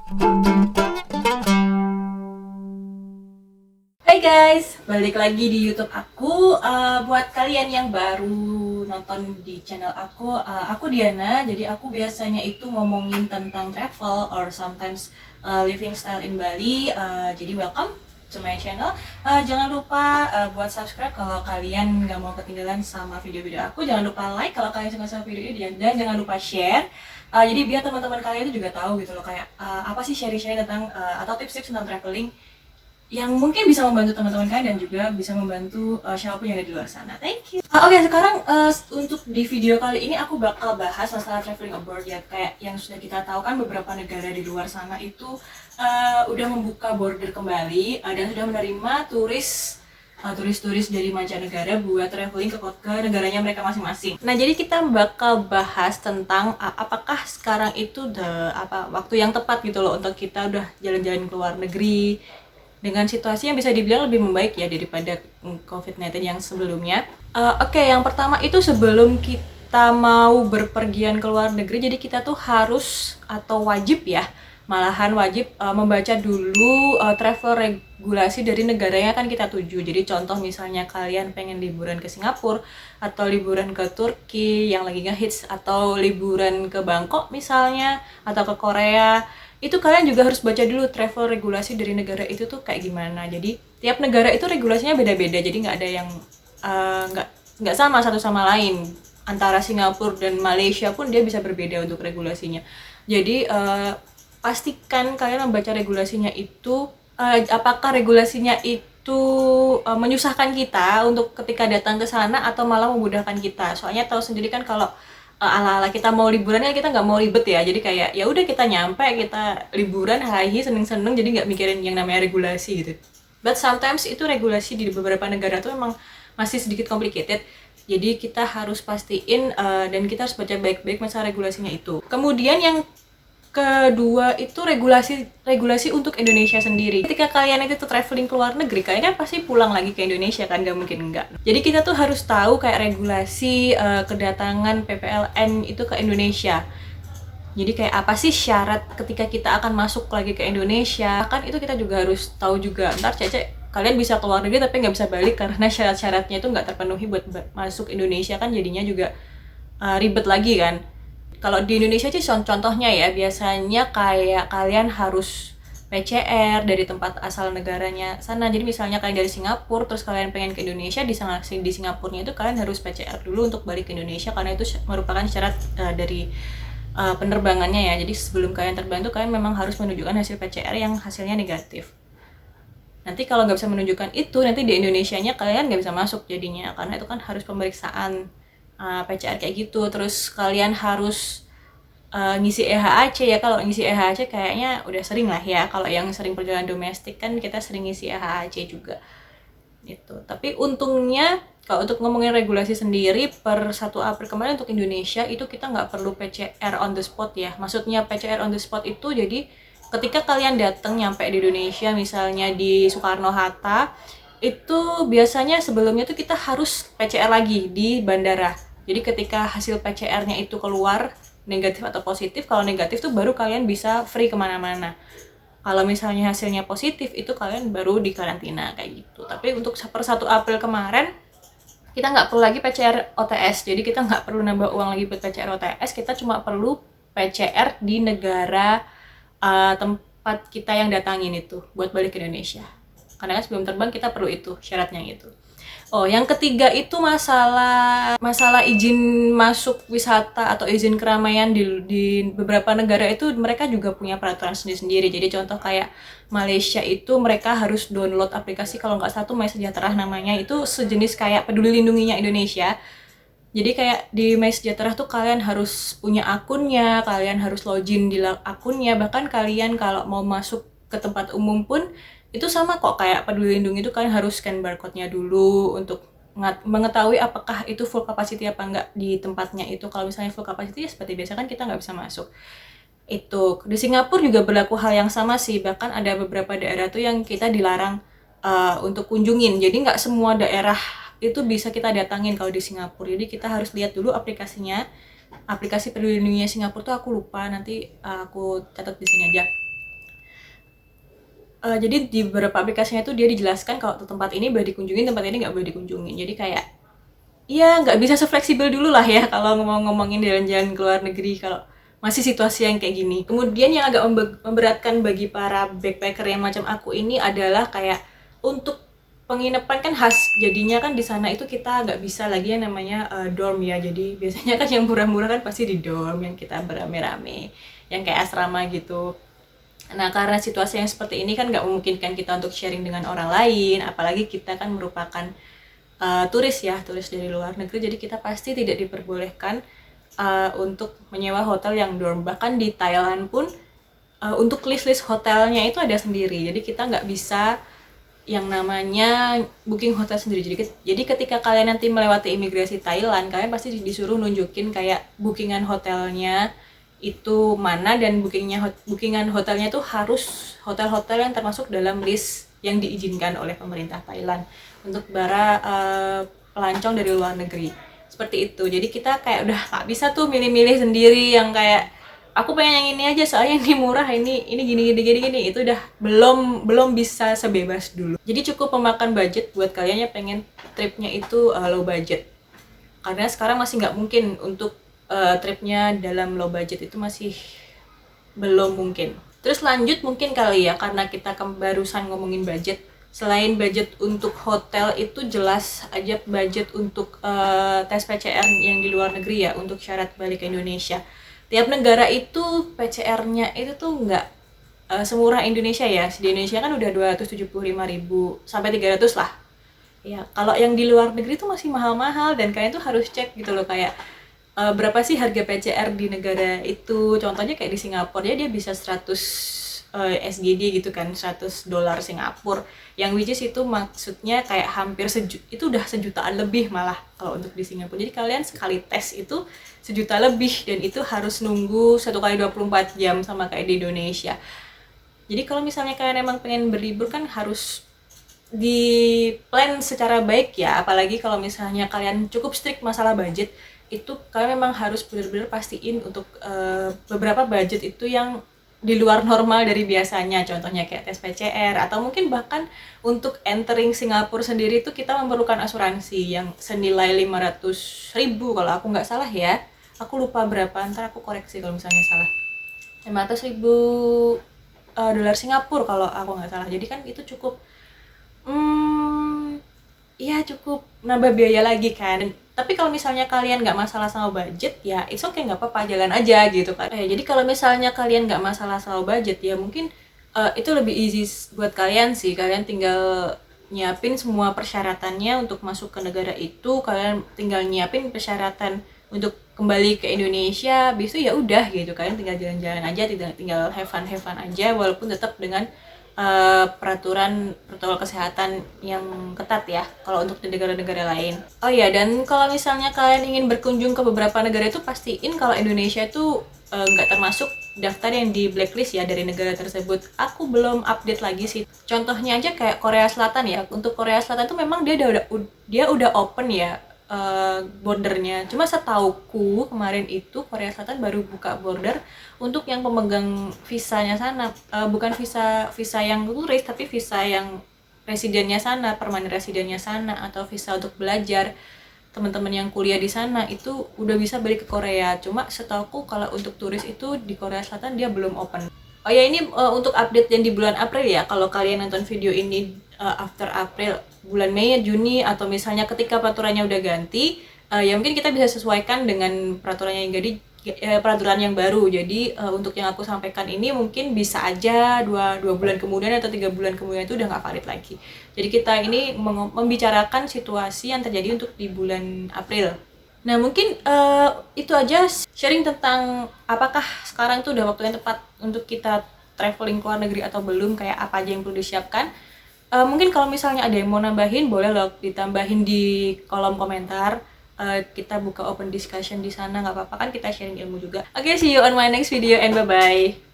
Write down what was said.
Hai guys, balik lagi di YouTube aku. Buat kalian yang baru nonton di channel aku Diana. Jadi aku biasanya itu ngomongin tentang travel or sometimes living style in Bali. Jadi welcome to my channel. Jangan lupa buat subscribe kalau kalian nggak mau ketinggalan sama video-video aku. Jangan lupa like kalau kalian suka sama video ini dan jangan lupa share. Jadi biar teman-teman kalian itu juga tahu gitu loh kayak apa sih sharing-sharing tentang atau tips-tips tentang traveling yang mungkin bisa membantu teman-teman kalian dan juga bisa membantu siapapun yang ada di luar sana. Thank you. Oke, sekarang untuk di video kali ini aku bakal bahas masalah traveling abroad ya. Kayak yang sudah kita tahu kan beberapa negara di luar sana itu udah membuka border kembali dan sudah menerima turis-turis dari mancanegara buat traveling ke negaranya mereka masing-masing. Nah, jadi kita bakal bahas tentang apakah sekarang itu waktu yang tepat gitu loh untuk kita udah jalan-jalan ke luar negeri dengan situasi yang bisa dibilang lebih membaik ya daripada COVID-19 yang sebelumnya. Oke, yang pertama itu sebelum kita mau berpergian ke luar negeri, jadi kita tuh harus atau wajib ya, malahan wajib membaca dulu travel regulasi dari negara yang akan kita tuju. Jadi contoh misalnya kalian pengen liburan ke Singapura atau liburan ke Turki yang lagi ngehits atau liburan ke Bangkok misalnya atau ke Korea, itu kalian juga harus baca dulu travel regulasi dari negara itu tuh kayak gimana. Jadi tiap negara itu regulasinya beda-beda, jadi nggak ada yang nggak sama satu sama lain. Antara Singapura dan Malaysia pun dia bisa berbeda untuk regulasinya. Jadi pastikan kalian membaca regulasinya itu apakah regulasinya itu menyusahkan kita untuk ketika datang ke sana atau malah memudahkan kita. Soalnya tahu sendiri kan kalau ala-ala kita mau liburan ya kita nggak mau ribet ya, jadi kayak ya udah kita nyampe kita liburan hahi seneng-seneng, jadi nggak mikirin yang namanya regulasi gitu. But sometimes itu regulasi di beberapa negara tuh memang masih sedikit complicated, jadi kita harus pastiin dan kita harus baca baik-baik masalah regulasinya itu. Kemudian yang kedua itu regulasi untuk Indonesia sendiri. Ketika kalian itu traveling ke luar negeri, kalian kan pasti pulang lagi ke Indonesia kan, gak mungkin enggak. Jadi kita tuh harus tahu kayak regulasi kedatangan PPLN itu ke Indonesia. Jadi kayak apa sih syarat ketika kita akan masuk lagi ke Indonesia, kan itu kita juga harus tahu juga. Ntar cece kalian bisa ke luar negeri tapi nggak bisa balik karena syarat-syaratnya itu nggak terpenuhi buat masuk Indonesia, kan jadinya juga ribet lagi kan. Kalau di Indonesia sih contohnya ya, biasanya kayak kalian harus PCR dari tempat asal negaranya sana. Jadi misalnya kalian dari Singapura terus kalian pengen ke Indonesia, di Singapurnya itu kalian harus PCR dulu untuk balik ke Indonesia karena itu merupakan syarat dari penerbangannya ya. Jadi sebelum kalian terbang tuh kalian memang harus menunjukkan hasil PCR yang hasilnya negatif. Nanti kalau nggak bisa menunjukkan itu, nanti di Indonesianya kalian nggak bisa masuk jadinya, karena itu kan harus pemeriksaan PCR kayak gitu. Terus kalian harus ngisi EHAC ya. Kalau ngisi EHAC kayaknya udah sering lah ya, kalau yang sering perjalanan domestik kan kita sering ngisi EHAC juga gitu. Tapi untungnya kalau untuk ngomongin regulasi sendiri per 1 April kemarin untuk Indonesia itu kita nggak perlu PCR on the spot ya. Maksudnya PCR on the spot itu jadi ketika kalian datang nyampe di Indonesia misalnya di Soekarno-Hatta, itu biasanya sebelumnya tuh kita harus PCR lagi di bandara. Jadi ketika hasil PCR-nya itu keluar negatif atau positif, kalau negatif tuh baru kalian bisa free kemana-mana. Kalau misalnya hasilnya positif itu kalian baru di karantina kayak gitu. Tapi untuk per 1 April kemarin kita nggak perlu lagi PCR OTS, jadi kita nggak perlu nambah uang lagi buat PCR OTS, kita cuma perlu PCR di negara tempat kita yang datangin itu buat balik ke Indonesia. Karena kan sebelum terbang kita perlu itu, syaratnya itu. Oh, yang ketiga itu masalah izin masuk wisata atau izin keramaian di beberapa negara itu mereka juga punya peraturan sendiri-sendiri. Jadi contoh kayak Malaysia itu mereka harus download aplikasi, kalau nggak satu My Sejahtera namanya, itu sejenis kayak Peduli Lindunginya Indonesia. Jadi kayak di My Sejahtera tuh kalian harus punya akunnya, kalian harus login di akunnya, bahkan kalian kalau mau masuk ke tempat umum pun itu sama kok kayak Peduli Lindungi, itu kalian harus scan barcode-nya dulu untuk mengetahui apakah itu full capacity apa enggak di tempatnya itu. Kalau misalnya full capacity ya seperti biasa kan kita nggak bisa masuk. Itu di Singapura juga berlaku hal yang sama sih, bahkan ada beberapa daerah tuh yang kita dilarang untuk kunjungin. Jadi nggak semua daerah itu bisa kita datangin kalau di Singapura. Jadi kita harus lihat dulu aplikasinya. Aplikasi Peduli Lindunginya Singapura tuh aku lupa, nanti aku catat di sini aja. Jadi di beberapa aplikasinya itu dia dijelaskan kalau tempat ini boleh dikunjungin, tempat ini nggak boleh dikunjungin. Jadi kayak ya nggak bisa sefleksibel dulu lah ya kalau ngomongin jalan-jalan ke luar negeri kalau masih situasi yang kayak gini. Kemudian yang agak memberatkan bagi para backpacker yang macam aku ini adalah kayak untuk penginapan kan khas, jadinya kan di sana itu kita nggak bisa lagi yang namanya dorm ya. Jadi biasanya kan yang murah-murah kan pasti di dorm yang kita berame-rame, yang kayak asrama gitu. Nah, karena situasi yang seperti ini kan nggak memungkinkan kita untuk sharing dengan orang lain, apalagi kita kan merupakan turis ya, turis dari luar negeri, jadi kita pasti tidak diperbolehkan untuk menyewa hotel yang dorm. Bahkan di Thailand pun untuk list-list hotelnya itu ada sendiri, jadi kita nggak bisa yang namanya booking hotel sendiri. Jadi ketika kalian nanti melewati imigrasi Thailand, kalian pasti disuruh nunjukin kayak bookingan hotelnya itu mana, dan bookingan hotelnya itu harus hotel-hotel yang termasuk dalam list yang diizinkan oleh pemerintah Thailand untuk para pelancong dari luar negeri. Seperti itu. Jadi kita kayak udah nggak bisa tuh milih-milih sendiri yang kayak aku pengen yang ini aja soalnya ini murah, ini gini. Itu udah belum bisa sebebas dulu. Jadi cukup memakan budget buat kalian yang pengen tripnya itu low budget. Karena sekarang masih nggak mungkin untuk tripnya dalam low budget, itu masih belum mungkin. Terus lanjut mungkin kali ya, karena kita barusan ngomongin budget. Selain budget untuk hotel itu jelas aja budget untuk tes PCR yang di luar negeri ya, untuk syarat balik ke Indonesia. Tiap negara itu PCR-nya itu tuh nggak semurah Indonesia ya. Di Indonesia kan udah 275.000 sampai 300 lah. Ya, kalau yang di luar negeri tuh masih mahal-mahal, dan kalian tuh harus cek gitu loh kayak berapa sih harga PCR di negara itu. Contohnya kayak di Singapura ya, dia bisa 100 SGD gitu kan, 100 dolar Singapura, yang which is itu maksudnya kayak hampir itu udah sejutaan lebih malah kalau untuk di Singapura. Jadi kalian sekali tes itu sejuta lebih, dan itu harus nunggu 1 kali 24 jam sama kayak di Indonesia. Jadi kalau misalnya kalian emang pengen berlibur kan harus di plan secara baik ya, apalagi kalau misalnya kalian cukup strict masalah budget, itu kalian memang harus benar-benar pastiin untuk beberapa budget itu yang di luar normal dari biasanya. Contohnya kayak tes PCR, atau mungkin bahkan untuk entering Singapura sendiri itu kita memerlukan asuransi yang senilai 500.000 kalau aku nggak salah ya. Aku lupa berapa, ntar aku koreksi kalau misalnya salah. 500.000 dolar Singapura kalau aku nggak salah. Jadi kan itu cukup ya cukup nambah biaya lagi kan. Tapi kalau misalnya kalian nggak masalah sama budget ya it's okay, nggak apa-apa, jalan aja gitu kan. Jadi kalau misalnya kalian nggak masalah sama budget ya mungkin itu lebih easy buat kalian sih. Kalian tinggal nyiapin semua persyaratannya untuk masuk ke negara itu, kalian tinggal nyiapin persyaratan untuk kembali ke Indonesia, habis itu ya udah gitu, kalian tinggal jalan-jalan aja, tinggal have fun aja, walaupun tetap dengan peraturan protokol kesehatan yang ketat ya kalau untuk di negara-negara lain. Oh ya, dan kalau misalnya kalian ingin berkunjung ke beberapa negara itu pastiin kalau Indonesia itu nggak termasuk daftar yang di blacklist ya dari negara tersebut. Aku belum update lagi sih. Contohnya aja kayak Korea Selatan ya. Untuk Korea Selatan tuh memang dia udah open ya bordernya. Cuma setauku kemarin itu Korea Selatan baru buka border untuk yang pemegang visanya sana, bukan visa yang turis, tapi visa yang residennya sana, permanen residennya sana, atau visa untuk belajar. Teman-teman yang kuliah di sana itu udah bisa balik ke Korea. Cuma setauku kalau untuk turis itu di Korea Selatan dia belum open. Oh ya, ini untuk update yang di bulan April ya. Kalau kalian nonton video ini after April, bulan Mei, Juni, atau misalnya ketika peraturannya udah ganti, ya mungkin kita bisa sesuaikan dengan peraturannya yang peraturan yang baru. Jadi untuk yang aku sampaikan ini mungkin bisa aja dua bulan kemudian atau 3 bulan kemudian itu udah nggak valid lagi. Jadi kita ini membicarakan situasi yang terjadi untuk di bulan April. Nah mungkin itu aja sharing tentang apakah sekarang tuh udah waktu yang tepat untuk kita traveling ke luar negeri atau belum, kayak apa aja yang perlu disiapkan. Mungkin kalau misalnya ada yang mau nambahin boleh loh ditambahin di kolom komentar. Kita buka open discussion di sana, nggak apa-apa kan, kita sharing ilmu juga. Oke, see you on my next video and bye-bye.